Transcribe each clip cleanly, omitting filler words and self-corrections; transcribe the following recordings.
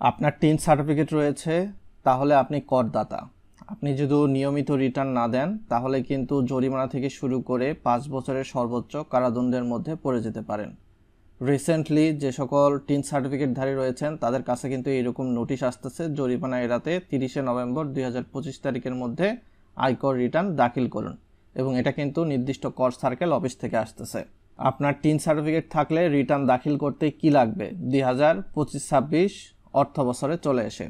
আপনার tin certificate রয়েছে, তাহলে আপনি করদাতা। আপনি যদি নিয়মিত রিটার্ন না দেন তাহলে কিন্তু জরিমানা থেকে শুরু করে 5 বছরের সর্বোচ্চ কারাদণ্ডের মধ্যে পড়ে যেতে পারেন। রিসেন্টলি যে সকল টিন সার্টিফিকেটধারী রয়েছেন তাদের কাছে কিন্তু এরকম নোটিশ আসতেছে, জরিমানা এড়াতে 30শে নভেম্বর 2025 তারিখের মধ্যে আয়কর রিটার্ন দাখিল করুন, এবং এটা কিন্তু নির্দিষ্ট কর সার্কেল অফিস থেকে আসতেছে। আপনার টিন সার্টিফিকেট থাকলে রিটার্ন দাখিল করতে কি লাগবে? 2025-26 অর্থ বছরে চলে এসে।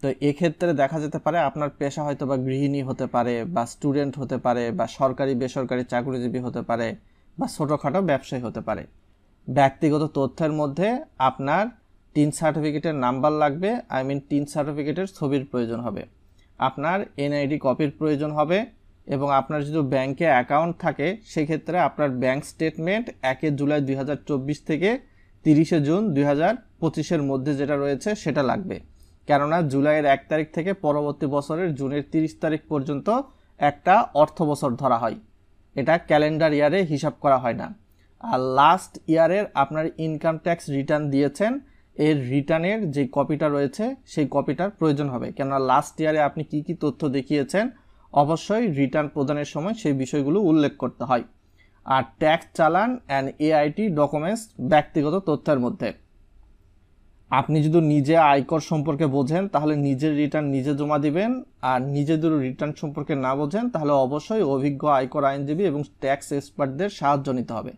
তো এক্ষেত্রে দেখা যেতে পারে আপনার পেশা হয়তো বা গৃহিণী হতে পারে, বা স্টুডেন্ট হতে পারে, বা সরকারি বেসরকারি চাকরিজীবী হতে পারে, বা ছোটোখাটো ব্যবসায়ী হতে পারে। ব্যক্তিগত তথ্যের মধ্যে আপনার টিন সার্টিফিকেটের নাম্বার লাগবে, টিন সার্টিফিকেটের ছবির প্রয়োজন হবে, আপনার এনআইডি কপির প্রয়োজন হবে, এবং আপনার যদি ব্যাংকে অ্যাকাউন্ট থাকে সেক্ষেত্রে আপনার ব্যাংক স্টেটমেন্ট 1 জুলাই 2024 থেকে 30শে জুন 2025-এর মধ্যে যেটা রয়েছে সেটা লাগবে। কেননা জুলাইয়ের 1 তারিখ থেকে পরবর্তী বছরের জুনের 30 তারিখ পর্যন্ত একটা অর্থ বছর ধরা হয়, এটা ক্যালেন্ডার ইয়ারে হিসাব করা হয় না। আর লাস্ট ইয়ারের আপনার ইনকাম ট্যাক্স রিটার্ন দিয়েছেন, এর রিটার্নের যে কপিটা রয়েছে সেই কপিটার প্রয়োজন হবে, কেননা লাস্ট ইয়ারে আপনি কি কি তথ্য দেখিয়েছেন অবশ্যই রিটার্ন প্রদানের সময় সেই বিষয়গুলো উল্লেখ করতে হয়। আর ট্যাক্স চালান অ্যান্ড এআইটি ডকুমেন্টস ব্যক্তিগত তথ্যের মধ্যে আপনি যদি নিজে আয়কর সম্পর্কে বোঝেন তাহলে নিজের রিটার্ন নিজে জমা দিবেন, আর নিজে যদি রিটার্ন সম্পর্কে না বোঝেন তাহলে অবশ্যই অভিজ্ঞ আয়কর আইনজীবী এবং ট্যাক্স এক্সপার্টদের সাহায্য নিতে হবে,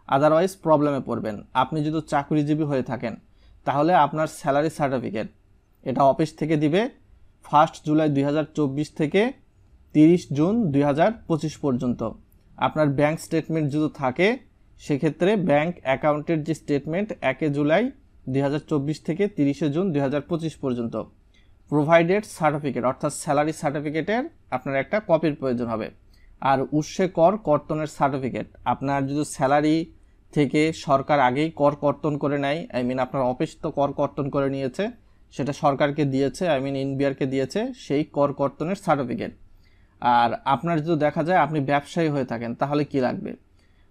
আদারওয়াইজ প্রবলেমে পড়বেন। আপনি যদি চাকরিজীবী হয়ে থাকেন তাহলে আপনার স্যালারি সার্টিফিকেট এটা অফিস থেকে দিবে 1 জুলাই 2024 থেকে 30 জুন 2025 পর্যন্ত। আপনার ব্যাংক স্টেটমেন্ট যদি থাকে সেক্ষেত্রে ব্যাংক অ্যাকাউন্টের যে স্টেটমেন্ট 1 জুলাই 2024 থেকে 30শে জুন 2025 পর্যন্ত। প্রোভাইডেড সার্টিফিকেট অর্থাৎ স্যালারি সার্টিফিকেটের আপনার একটা কপির প্রয়োজন হবে। আর উৎসে কর কর্তনের সার্টিফিকেট, আপনার যদি স্যালারি থেকে সরকার আগেই কর কর্তন করে নেয়, আপনার অফিস তো কর কর্তন করে নিয়েছে, সেটা সরকারকে দিয়েছে, এনবিআরকে দিয়েছে সেই কর কর্তনের সার্টিফিকেট। আর আপনার যদি দেখা যায় আপনি ব্যবসায়ী হয়ে থাকেন তাহলে কি লাগবে?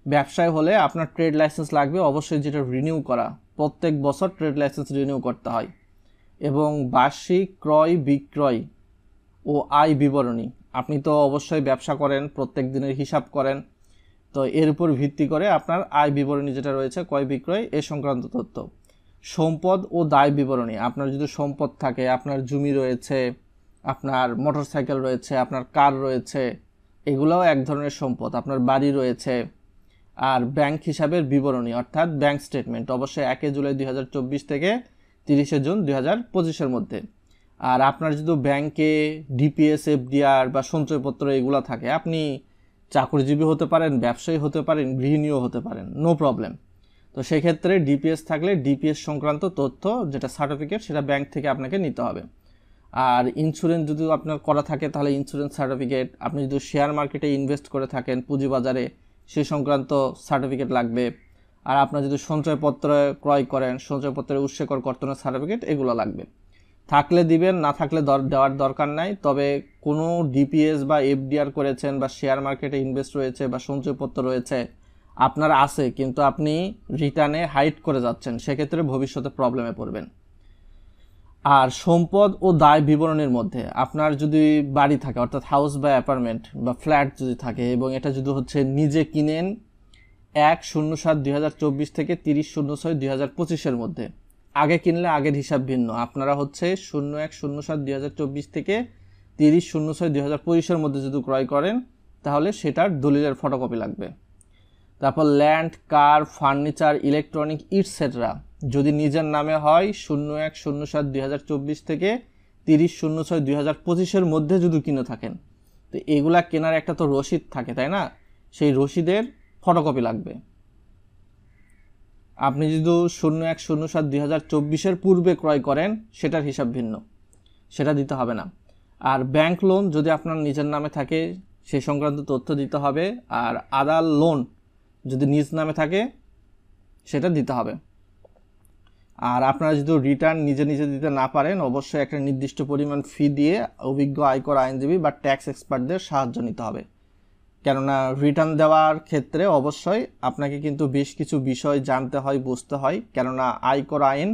ব্যবসায়ী হলে আপনার ট্রেড লাইসেন্স লাগবে অবশ্যই, যেটা রিনিউ করা, প্রত্যেক বছর ট্রেড লাইসেন্স রিনিউ করতে হয়, এবং বার্ষিক ক্রয় বিক্রয় ও আয় বিবরণী। আপনি তো অবশ্যই ব্যবসা করেন, প্রত্যেক দিনের হিসাব করেন, তো এর উপর ভিত্তি করে আপনার আয় বিবরণী যেটা রয়েছে ক্রয় বিক্রয় এ সংক্রান্ত তথ্য। সম্পদ ও দায় বিবরণী, আপনার যদি সম্পদ থাকে, আপনার জমি রয়েছে, আপনার মোটরসাইকেল রয়েছে, আপনার কার রয়েছে, এগুলোও এক ধরনের সম্পদ, আপনার বাড়ি রয়েছে। আর ব্যাংক হিসাবের বিবরণী অর্থাৎ ব্যাংক স্টেটমেন্ট অবশ্যই 1 জুলাই 2024 থেকে 30শে জুন 2025-এর মধ্যে। আর আপনার যদি ব্যাংকে ডিপিএস, এফডিআর বা সঞ্চয়পত্র এগুলো থাকে, আপনি চাকরিজীবী হতে পারেন, ব্যবসায়ী হতে পারেন, গৃহিণীও হতে পারেন, নো প্রবলেম। তো সেক্ষেত্রে ডিপিএস থাকলে ডিপিএস সংক্রান্ত তথ্য যেটা সার্টিফিকেট সেটা ব্যাংক থেকে আপনাকে নিতে হবে। আর ইন্স্যুরেন্স যদি আপনার করা থাকে তাহলে ইন্স্যুরেন্স সার্টিফিকেট, আপনি যদি শেয়ার মার্কেটে ইনভেস্ট করে থাকেন পুঁজিবাজারে সে সংক্রান্ত সার্টিফিকেট লাগবে। আর আপনার যদি সঞ্চয়পত্র ক্রয় করেন সঞ্চয়পত্রের উৎসে কর কর্তনের সার্টিফিকেট এগুলো লাগবে। থাকলে দিবেন, না থাকলে দেওয়ার দরকার নাই। তবে কোনো ডিপিএস বা এফডিআর করেছেন বা শেয়ার মার্কেটে ইনভেস্ট রয়েছে বা সঞ্চয়পত্র রয়েছে আপনার আছে কিন্তু আপনি রিটার্নে হাইড করে যাচ্ছেন, সেক্ষেত্রে ভবিষ্যতে প্রবলেমে পড়বেন। আর সম্পদ ও দায় বিবরণীর মধ্যে আপনার যদি বাড়ি থাকে অর্থাৎ হাউস বা অ্যাপার্টমেন্ট বা ফ্ল্যাট যদি থাকে, এবং এটা যদি নিজে কিনেন 1/07/2024 থেকে 30/06/2025-এর মধ্যে, আগে কিনলে আগের হিসাব ভিন্ন, আপনারা 01/07/2024 থেকে 30/06/2025-এর মধ্যে যদি ক্রয় করেন তাহলে সেটার দলিলের ফটোকপি লাগবে। তারপর ল্যান্ড, কার, ফার্নিচার, ইলেকট্রনিক ইটসেট্রা যদি নিজের নামে হয় 01/07/2024 থেকে 30/06/2025-এর মধ্যে যদি কিনে থাকেন, তো এগুলা কেনার একটা তো রসিদ থাকে তাই না, সেই রসিদের ফটোকপি লাগবে। আপনি যদি 01/07/2024-এর পূর্বে ক্রয় করেন সেটার হিসাব ভিন্ন, সেটা দিতে হবে না। আর ব্যাংক লোন যদি আপনার নিজের নামে থাকে সেই সংক্রান্ত তথ্য দিতে হবে। আর আদার লোন যদি নিজ নামে থাকে সেটা দিতে হবে। আর আপনারা যদি রিটার্ন নিজে নিজে দিতে না পারেন অবশ্যই একটা নির্দিষ্ট পরিমাণ ফি দিয়ে অভিজ্ঞ আয়কর আইনজীবী বা ট্যাক্স এক্সপার্টদের সাহায্য নিতে হবে, কেননা রিটার্ন দেওয়ার ক্ষেত্রে অবশ্যই আপনাকে কিন্তু বেশ কিছু বিষয় জানতে হয়, বুঝতে হয়, কেননা আয়কর আইন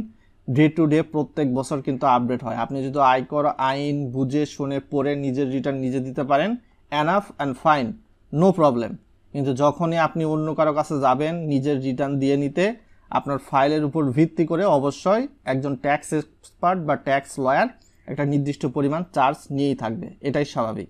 ডে টু ডে প্রত্যেক বছর কিন্তু আপডেট হয়। আপনি যদি আয়কর আইন বুঝে শুনে পড়ে নিজের রিটার্ন নিজে দিতে পারেন, enough and fine, no problem. কিন্তু যখনই আপনি অন্য কারো কাছে যাবেন নিজের রিটার্ন দিয়ে নিতে, আপনার ফাইলের উপর ভিত্তি করে অবশ্যই একজন ট্যাক্স এক্সপার্ট বা ট্যাক্স লয়ার একটা নির্দিষ্ট পরিমাণ চার্জ নিয়েই থাকবে, এটাই স্বাভাবিক।